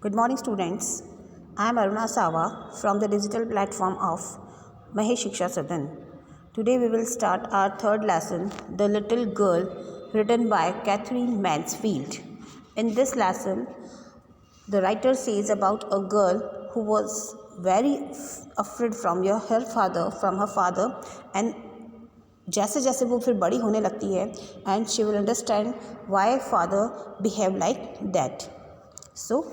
Good morning, students. I am Aruna Sawa from the digital platform of Mahesh Shiksha Sadan. Today we will start our third lesson, The Little Girl, written by Catherine Mansfield. In this lesson, the writer says about a girl who was very afraid from her father, and जैसे जैसे वो फिर बड़ी होने लगती है and she will understand why father behave like that. So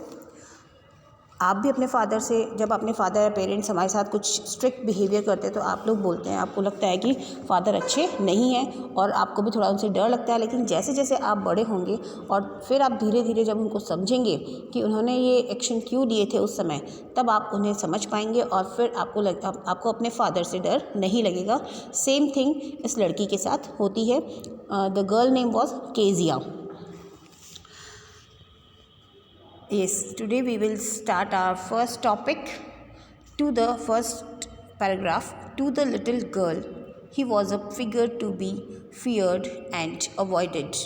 आप भी अपने फादर से, जब अपने फादर या पेरेंट्स हमारे साथ कुछ स्ट्रिक्ट बिहेवियर करते हैं तो आप लोग बोलते हैं, आपको लगता है कि फादर अच्छे नहीं हैं और आपको भी थोड़ा उनसे डर लगता है। लेकिन जैसे जैसे आप बड़े होंगे और फिर आप धीरे धीरे जब उनको समझेंगे कि उन्होंने ये एक्शन क्यों लिए थे उस समय, तब आप उन्हें समझ पाएंगे और फिर आपको अपने फादर से डर नहीं लगेगा। सेम थिंग इस लड़की के साथ होती है। The girl name was Kezia. Yes, today we will start our first topic. To the first paragraph. To the little girl, he was a figure to be feared and avoided.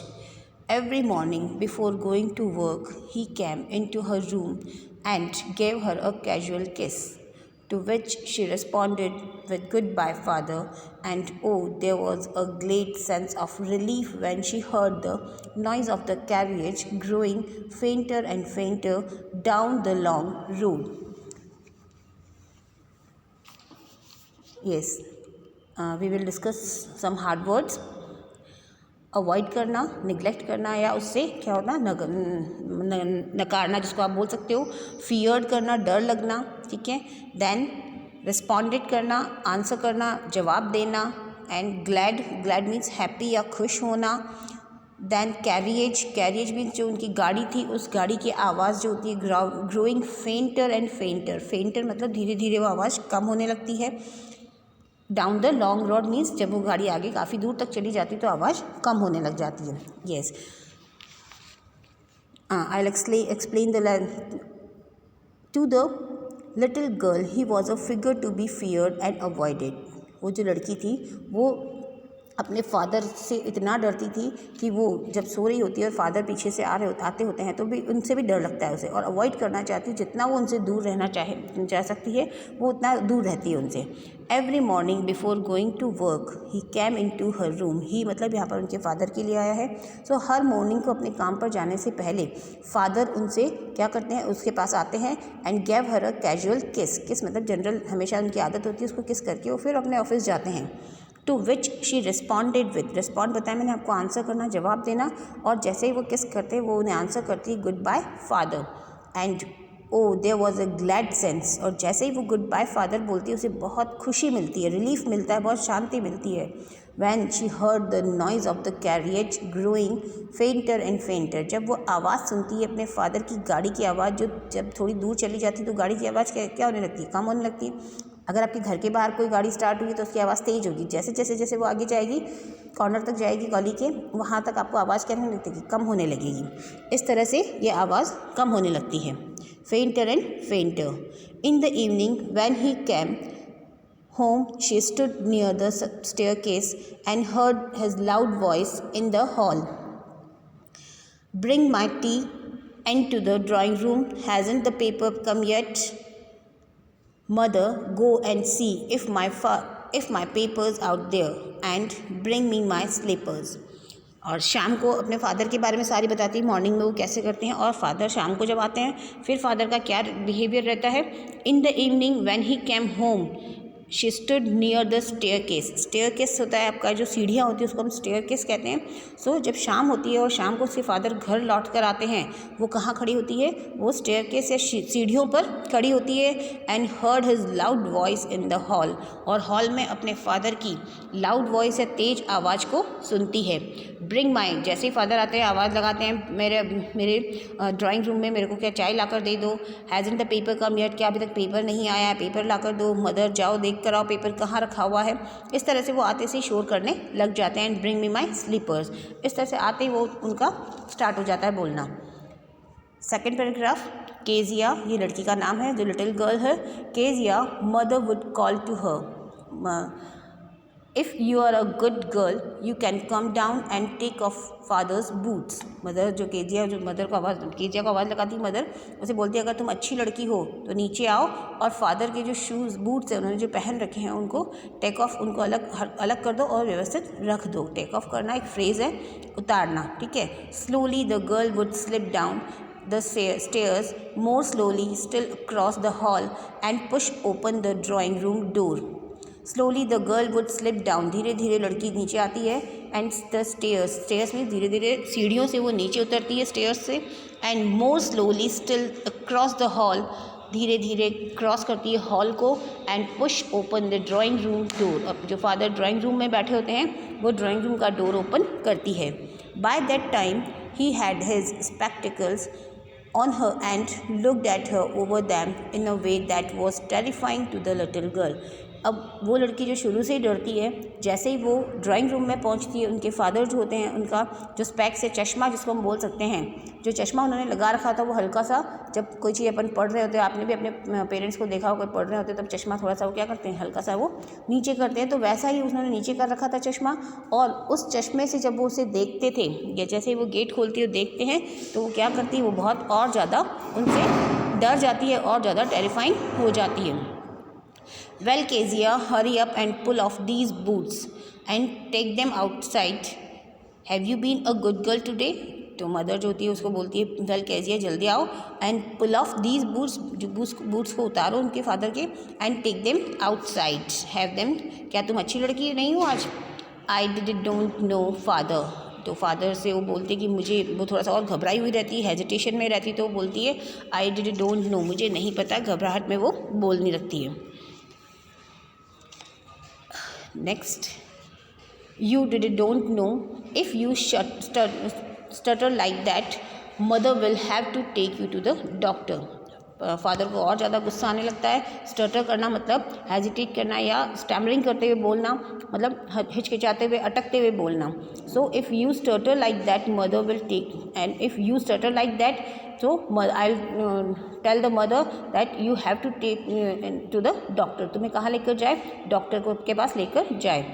Every morning before going to work, he came into her room and gave her a casual kiss, to which she responded with "Goodbye, father," and oh, there was a great sense of relief when she heard the noise of the carriage growing fainter and fainter down the long road. Yes, we will discuss some hard words. Avoid करना, neglect करना, या उससे क्या होना, नकारना जिसको आप बोल सकते हो. फियर्ड करना, डर लगना, ठीक है. देन रिस्पॉन्डेड करना, आंसर करना, जवाब देना. एंड ग्लैड मीन्स हैप्पी या खुश होना. देन कैरियज मीन्स जो उनकी गाड़ी थी उस गाड़ी की आवाज़ जो होती है ग्रोइंग फेंटर एंड फेंटर मतलब धीरे धीरे वो आवाज़ कम होने लगती है. Down the long road means जब वो गाड़ी आगे काफ़ी दूर तक चली जाती तो आवाज़ कम होने लग जाती है. Yes, I will explain the. To the little girl he was a figure to be feared and avoided. वो जो लड़की थी वो अपने फादर से इतना डरती थी कि वो जब सो रही होती है और फादर पीछे से आते होते हैं तो भी उनसे भी डर लगता है उसे, और अवॉइड करना चाहती है. जितना वो उनसे दूर रहना जा सकती है वो उतना दूर रहती है उनसे. Every morning before going to work he came into her room. He मतलब यहाँ पर उनके फादर के लिए आया है. सो हर मॉर्निंग को अपने काम पर जाने से पहले फादर उनसे क्या करते हैं, उसके पास आते हैं and gave her a casual किस मतलब जनरल हमेशा उनकी आदत होती है उसको किस करके वो फिर अपने ऑफिस जाते हैं. To which she responded with, respond बताया मैंने आपको, आंसर करना, जवाब देना. और जैसे ही वो किस करते हैं वो उन्हें आंसर करती है good bye father. And oh there was a glad sense, और जैसे ही वो गुड बाय फादर बोलती है उसे बहुत खुशी मिलती है, रिलीफ मिलता है, बहुत शांति मिलती है. When she heard the noise of the carriage growing फेंटर and फेंटर, जब वो आवाज़ सुनती है अपने फादर की गाड़ी की आवाज़, जो जब थोड़ी दूर चली जाती है तो गाड़ी की आवाज़ क्या होने लगती है, कम होने लगती है. अगर आपके घर के बाहर कोई गाड़ी स्टार्ट हुई तो उसकी आवाज़ तेज़ होगी. जैसे वो आगे जाएगी, कॉर्नर तक जाएगी गली के, वहाँ तक आपको आवाज़ क्या होने लगती है, कम होने लगेगी. इस तरह से ये आवाज़ कम होने लगती है. फेंटर and फेंटर. In the evening when he came home, she stood near the staircase and heard his loud voice in the hall. Bring my tea into the drawing room. Hasn't the paper come yet? Mother, go and see if my paper's out there and bring me my slippers. और शाम को अपने father के बारे में सारी बताती है, मॉर्निंग में वो कैसे करते हैं, और फादर शाम को जब आते हैं फिर फादर का क्या बिहेवियर रहता है. In the evening when he came home she stood near the staircase होता है आपका, जो सीढ़ियाँ होती है उसको हम स्टेयरकेस कहते हैं. सो जब शाम होती है और शाम को उसके फादर घर लौट कर आते हैं, वो कहाँ खड़ी होती है, वो स्टेयरकेस या सीढ़ियों पर खड़ी होती है. And heard his loud voice in the hall, और हॉल में अपने फादर की लाउड वॉइस या तेज आवाज़ को सुनती है. ब्रिंग माई, जैसे ही फादर आते हैं आवाज़ लगाते हैं, मेरे ड्राइंग रूम में मेरे को क्या चाय ला कर दे दो. हैज़न्ट द पेपर कम येट, क्या अभी तक पेपर नहीं आया है, पेपर ला कर दो. मदर, जाओ देख कर आओ पेपर कहाँ रखा हुआ है. इस तरह से वो आते से शोर करने लग जाते हैं. And bring me my slippers, इस तरह से आते ही वो उनका स्टार्ट हो जाता है बोलना. Second paragraph. केजिया, ये लड़की का नाम है जो लिटिल गर्ल है. Kezia mother would call to her. If you are a good girl you can come down and take off father's boots. Mother जो केजिया जो मदर को आवाज़ केजिया को आवाज़ लगाती मदर उसे बोलती है अगर तुम अच्छी लड़की हो तो नीचे आओ और फादर के जो शूज़ बूट्स हैं उन्होंने जो पहन रखे हैं उनको टेक ऑफ उनको अलग अलग कर दो और व्यवस्थित रख दो। टेक ऑफ करना एक फ्रेज़ है, उतारना, ठीक है। Slowly the girl would slip down the stairs more slowly still across the hall and push open the drawing room door. Slowly the girl would slip down. धीरे धीरे लड़की नीचे आती है and the stairs में धीरे धीरे सीढ़ियों से वो नीचे उतरती है stairs से and more slowly still across the hall धीरे धीरे क्रॉस करती है हॉल को and push open the drawing room door. अब जो फादर ड्राइंग रूम में बैठे होते हैं वो ड्राइंग रूम का डोर ओपन करती है। By that time he had his spectacles on her and looked at her over them in a way that was terrifying to the little girl. अब वो लड़की जो शुरू से ही डरती है, जैसे ही वो ड्राइंग रूम में पहुंचती है उनके फादर जो होते हैं उनका जो स्पेक्स है, चश्मा जिसको हम बोल सकते हैं, जो चश्मा उन्होंने लगा रखा था वो हल्का सा, जब कोई चीज़ अपन पढ़ रहे होते हैं, आपने भी अपने पेरेंट्स को देखा हो कोई पढ़ रहे होते हैं तब चश्मा थोड़ा सा वो क्या करते हैं हल्का सा वो नीचे करते हैं, तो वैसा ही उन्होंने नीचे कर रखा था चश्मा। और उस चश्मे से जब वो उसे देखते थे या जैसे ही वो गेट खोलती है देखते हैं तो वो क्या करती है वो बहुत और ज़्यादा उनसे डर जाती है और ज़्यादा टेरिफाइंग हो जाती है। Well, Kezia, hurry up and pull off these boots and take them outside. Have you been a good girl today? तो मदर जो होती है उसको बोलती है वेल केजिया जल्दी आओ and pull off these boots, जो बूट्स को उतारो उनके फादर के, and take them outside. Have them, क्या तुम अच्छी लड़की नहीं हो आज? I did don't know father. तो फादर से वो बोलती कि मुझे, वो थोड़ा सा और घबराई हुई रहती है, हेजिटेशन में रहती, तो वो बोलती है आई डिड डोंट नो, मुझे नहीं पता, घबराहट में वो बोल नहीं रखती है। Next, you don't know if you stutter like that, mother will have to take you to the doctor. Father को और ज़्यादा गुस्सा आने लगता है। स्टटर करना मतलब हेजिटेट करना या स्टैमरिंग करते हुए बोलना, मतलब हिचकिचाते हुए अटकते हुए बोलना। So if you stutter like that mother will take, and if you stutter like that so I'll tell the mother that you have to take to the doctor. तुम्हें कहाँ लेकर जाए? डॉक्टर को के पास लेकर जाए।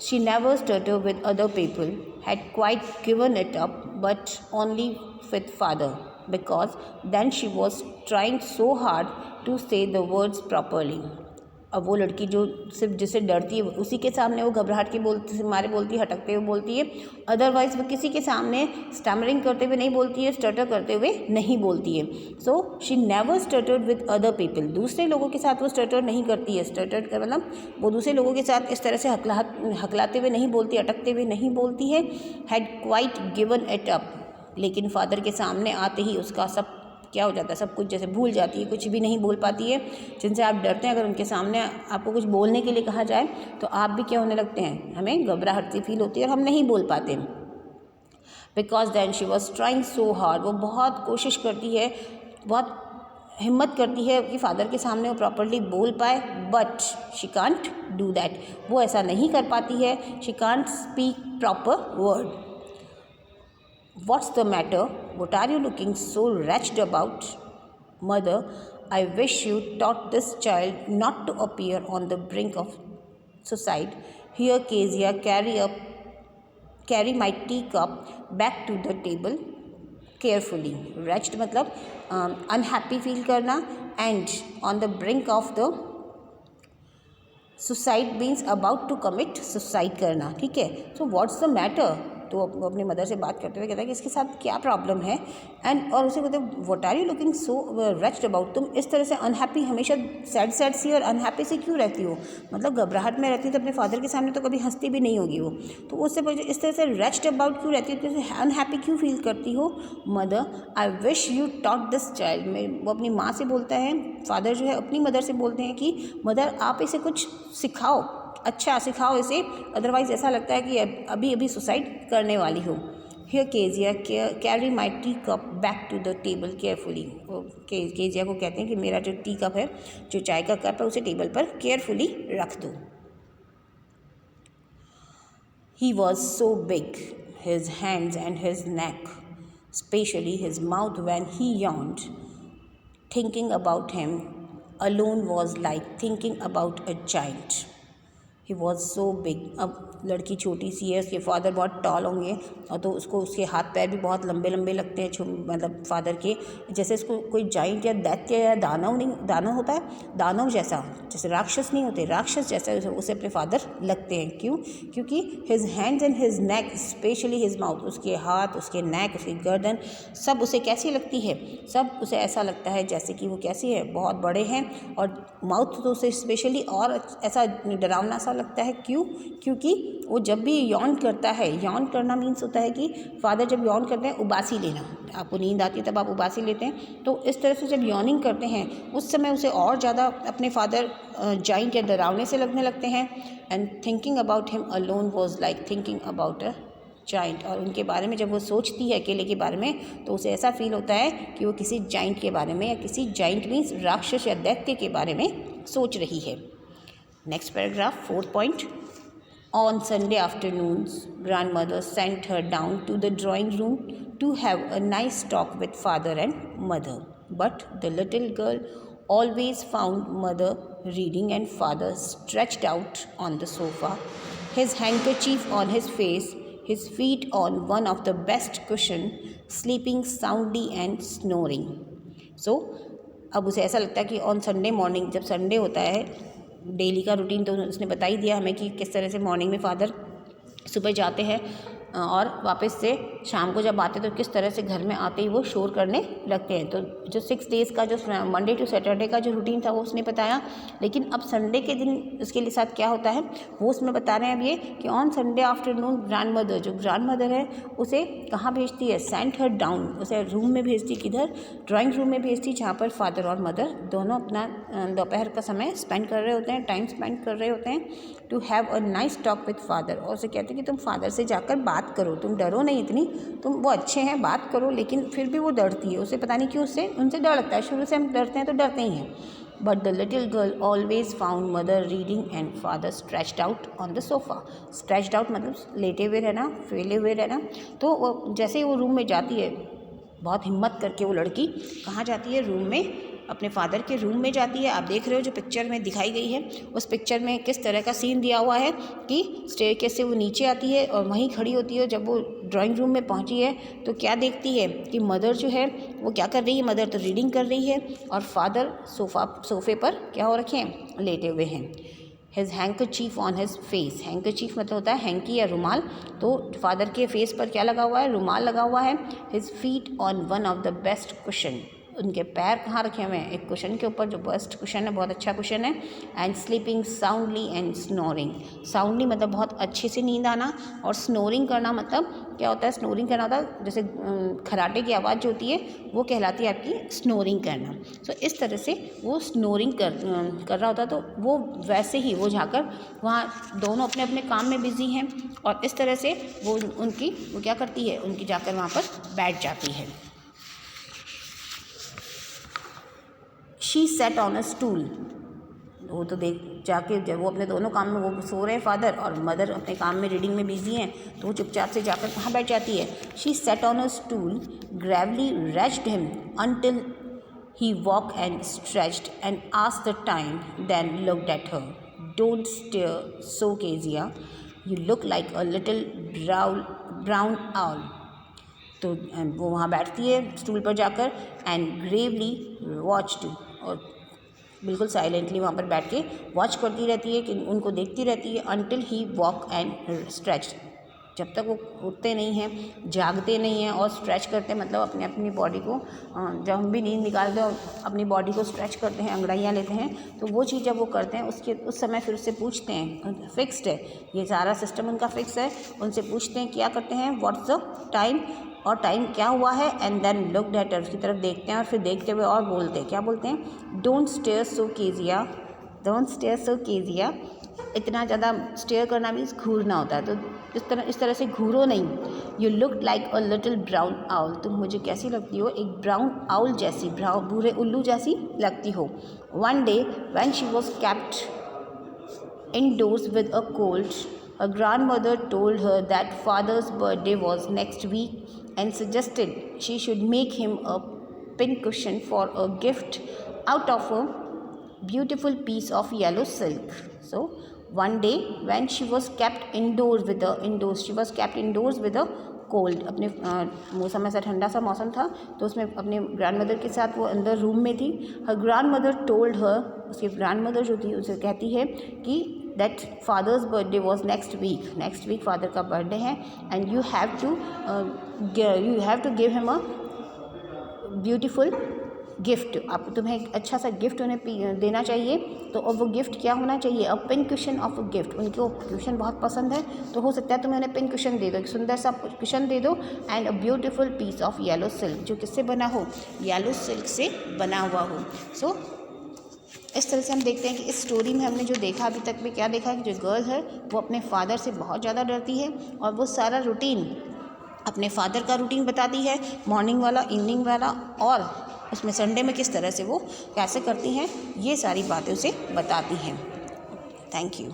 She never stuttered with other people, had quite given it up, but only with father, because then she was trying so hard to say the words properly. अब वो लड़की जो सिर्फ जिससे डरती है उसी के सामने वो घबराहट के मारे बोलती है, हटकते हुए बोलती है। अदरवाइज़ वो किसी के सामने स्टैमरिंग करते हुए नहीं बोलती है, स्टटर करते हुए नहीं बोलती है। So she never stuttered with other people, दूसरे लोगों के साथ वो स्टटर नहीं करती है। स्टटर का मतलब वो दूसरे लोगों के साथ इस तरह से हकलाते हुए नहीं बोलती, अटकते हुए नहीं बोलती है। Had quite given it up, लेकिन फादर के सामने आते ही उसका सब क्या हो जाता है, सब कुछ जैसे भूल जाती है, कुछ भी नहीं बोल पाती है। जिनसे आप डरते हैं अगर उनके सामने आपको कुछ बोलने के लिए कहा जाए तो आप भी क्या होने लगते हैं, हमें घबराहट सी फील होती है और हम नहीं बोल पाते। Because then she was trying so hard, वो बहुत कोशिश करती है, बहुत हिम्मत करती है कि फादर के सामने वो प्रॉपरली बोल पाए, but she can't do that, वो ऐसा नहीं कर पाती है। She can't speak proper word. What's the matter? What are you looking so wretched about? Mother, I wish you taught this child not to appear on the brink of suicide. Here, Kezia, carry my teacup back to the table carefully. Wretched मतलब unhappy feel करना, and on the brink of the suicide means about to commit suicide करना, ठीक है। So what's the matter? तो वो अपनी mother से बात करते हुए कहता है कि इसके साथ क्या प्रॉब्लम है, एंड और उसे कहते हैं what are you looking so wretched about, तुम इस तरह से अनहैप्पी, हमेशा सैड सी और अनहैप्पी सी क्यों रहती हो, मतलब घबराहट में रहती है तो अपने फादर के सामने तो कभी हंसती भी नहीं होगी वो, तो उससे इस तरह से रेच्ड अबाउट क्यों रहती हो, अनहैप्पी क्यों फील करती हो। Mother, I wish you taught this child, में वो अपनी माँ से बोलता है, फादर जो है अपनी मदर से बोलते हैं कि मदर आप इसे कुछ सिखाओ, अच्छा सिखाओ इसे, अदरवाइज़ ऐसा लगता है कि अभी अभी सुसाइड करने वाली हो। Here Kezia, carry my tea cup back to the table carefully, Kezia को कहते हैं कि मेरा जो टी कप है, जो चाय का कप है, उसे टेबल पर केयरफुली रख दो। He was so big, his hands and his neck, specially his mouth when he yawned. Thinking about him alone was like thinking about a giant. He was so big. अब लड़की छोटी सी है, उसके father बहुत toll होंगे और तो उसको उसके हाथ पैर भी बहुत लंबे लंबे लगते हैं, मतलब फादर के, जैसे इसको कोई जाइंट या दैत्य या दानव नहीं, दानव होता है, दानव जैसा, जैसे राक्षस नहीं होते, राक्षस जैसा उसे अपने फादर लगते हैं। क्यों? क्योंकि his hands and his neck, specially his mouth, उसके हाथ, उसके नेक, उसकी गर्दन, सब उसे कैसी लगती है, सब उसे ऐसा लगता है जैसे कि वो कैसी है, बहुत बड़े हैं। और माउथ तो उसे स्पेशली और ऐसा डरावना सा लगता है। क्यों? क्योंकि वो जब भी यौन करता है, यौन करना मीन्स होता है कि फादर जब यौन करते हैं, उबासी लेना, आपको नींद आती है तब आप उबासी लेते हैं, तो इस तरह से जब यौनिंग करते हैं उस समय उसे और ज़्यादा अपने फादर जाइंट या डरावने से लगने लगते हैं। And thinking about him alone was like thinking about a giant. और उनके बारे में जब वो सोचती है अकेले के बारे में, तो उसे ऐसा फील होता है कि वो किसी जाइंट के बारे में, या किसी जाइंट मीन्स राक्षस या दैत्य के बारे में सोच रही है। Next paragraph, 4th point. On Sunday afternoons, grandmother sent her down to the drawing room to have a nice talk with father and mother. But the little girl always found mother reading and father stretched out on the sofa, his handkerchief on his face, his feet on one of the best cushion, sleeping soundly and snoring. So, अब उसे ऐसा लगता है कि on Sunday morning, जब Sunday होता है, daily का रूटीन तो उसने बता ही दिया हमें कि किस तरह से मॉर्निंग में फादर सुबह जाते हैं और वापस से शाम को जब आते तो किस तरह से घर में आते ही वो शोर करने लगते हैं। तो जो 6 डेज़ का जो मंडे टू सैटरडे का जो रूटीन था वो उसने बताया। लेकिन अब संडे के दिन उसके लिए साथ क्या होता है वो उसमें बता रहे हैं अब ये कि ऑन संडे आफ्टरनून ग्रैंडमदर, जो ग्रैंडमदर है उसे कहाँ भेजती है, सेंट हर डाउन, उसे रूम में भेजती, किधर, ड्राइंग रूम में भेजती, जहाँ पर फादर और मदर दोनों अपना दोपहर का समय स्पेंड कर रहे होते हैं, टाइम स्पेंड कर रहे होते हैं। To have a nice talk with father, और उसे कहते हैं कि तुम फादर से जाकर बात करो, तुम डरो नहीं इतनी, तुम वो अच्छे हैं, बात करो। लेकिन फिर भी वो डरती है, उसे पता नहीं क्यों उससे उनसे डर लगता है, शुरू से हम डरते हैं तो डरते ही हैं। But the little girl always found mother reading and father stretched out on the sofa. Stretched out मतलब लेटे हुए रहना, फैले हुए रहना। तो वो जैसे ही वो रूम में जाती है, बहुत हिम्मत करके वो लड़की कहाँ जाती है, रूम में, अपने फादर के रूम में जाती है। आप देख रहे हो जो पिक्चर में दिखाई गई है, उस पिक्चर में किस तरह का सीन दिया हुआ है कि स्टेयरकेस से वो नीचे आती है और वहीं खड़ी होती है। जब वो ड्राइंग रूम में पहुंची है तो क्या देखती है कि मदर जो है वो क्या कर रही है, मदर तो रीडिंग कर रही है और फादर सोफ़े पर क्या हो रखे हैं, लेटे हुए हैं। His handkerchief on his face, handkerchief मतलब होता है हैंकी या रुमाल, तो फादर के फेस पर क्या लगा हुआ है, रुमाल लगा हुआ है। His feet on one of the best cushion, उनके पैर कहाँ रखे हुए हैं, एक कुशन के ऊपर, जो बेस्ट कुशन है, बहुत अच्छा कुशन है। And sleeping soundly and snoring, soundly मतलब बहुत अच्छे से नींद आना, और स्नोरिंग करना मतलब क्या होता है, स्नोरिंग करना होता है जैसे खराटे की आवाज़ जो होती है वो कहलाती है आपकी स्नोरिंग करना। तो इस तरह से वो स्नोरिंग कर रहा होता, तो वो वैसे ही वो जाकर वहाँ दोनों अपने अपने काम में बिजी हैं और इस तरह से वो क्या करती है, उनकी जाकर वहाँ पर बैठ जाती है। She said on a stool, वो तो देख जाके जब वो अपने दोनों काम में, वो सो रहे हैं फादर और मदर अपने काम में रीडिंग में बिजी हैं, तो वो चुपचाप से जाकर कहाँ बैठ जाती है। She said on a stool, Gravely raised him until he walked and stretched and asked the time, then looked at her. Don't stare so, Kezia. You look like a little brown owl. तो वो वहाँ बैठती है stool पर जाकर and Gravely watched, और बिल्कुल silently वहाँ पर बैठ के वॉच करती रहती है, कि उनको देखती रहती है। Until he walk and stretch, जब तक वो उठते नहीं हैं, जागते नहीं हैं और स्ट्रेच करते हैं, मतलब अपनी बॉडी को, जब हम भी नींद निकालते हैं और अपनी बॉडी को स्ट्रेच करते हैं, अंगड़ाइयाँ लेते हैं, तो वो चीज़ जब वो करते हैं उस समय फिर उससे पूछते हैं, फिक्स्ड है ये सारा सिस्टम उनका फिक्स है, उनसे पूछते हैं क्या करते हैं, व्हाट्स द टाइम, और टाइम क्या हुआ है, and then looked at her, उसकी तरफ देखते हैं और फिर देखते हुए और बोलते हैं, क्या बोलते हैं, don't stare so Kezia, don't stare so Kezia. इतना ज़्यादा स्टेयर करना मीन्स घूरना होता है, तो इस तरह से घूरो नहीं। You look like a little brown owl, तुम मुझे कैसी लगती हो, एक ब्राउन आउल जैसी, भूरे उल्लू जैसी लगती हो। One day when she was kept indoors with a cold, her grandmother told her that father's birthday was next week and suggested she should make him a pincushion for a gift out of a beautiful piece of yellow silk. So one day when she was kept indoors with a cold, अपने मौसम ऐसा ठंडा सा मौसम था तो उसमें अपने ग्रैंड मदर के साथ वो अंदर रूम में थी। Her grandmother told her, उसकी ग्रैंड मदर जो थी उसे कहती है कि that father's birthday was next week father का बर्थडे है and you have to give him a beautiful gift, आप तुम्हें एक अच्छा सा गिफ्ट उन्हें देना चाहिए। तो और वो गिफ्ट क्या होना चाहिए, a pink cushion of a gift, उनको कुशन बहुत पसंद है तो हो सकता है तुम्हें उन्हें पिंक कुशन दे दो, एक सुंदर सा कुशन दे दो and a beautiful piece of yellow silk, जो किससे बना हो, येलो सिल्क से बना हुआ हो। सो इस तरह से हम देखते हैं कि इस स्टोरी में हमने जो देखा अभी तक में क्या देखा कि जो गर्ल है वो अपने फादर से बहुत ज़्यादा डरती है और वो सारा रूटीन अपने फादर का रूटीन बताती है, मॉर्निंग वाला, इवनिंग वाला, और उसमें संडे में किस तरह से वो कैसे करती हैं ये सारी बातें उसे बताती हैं। Thank you.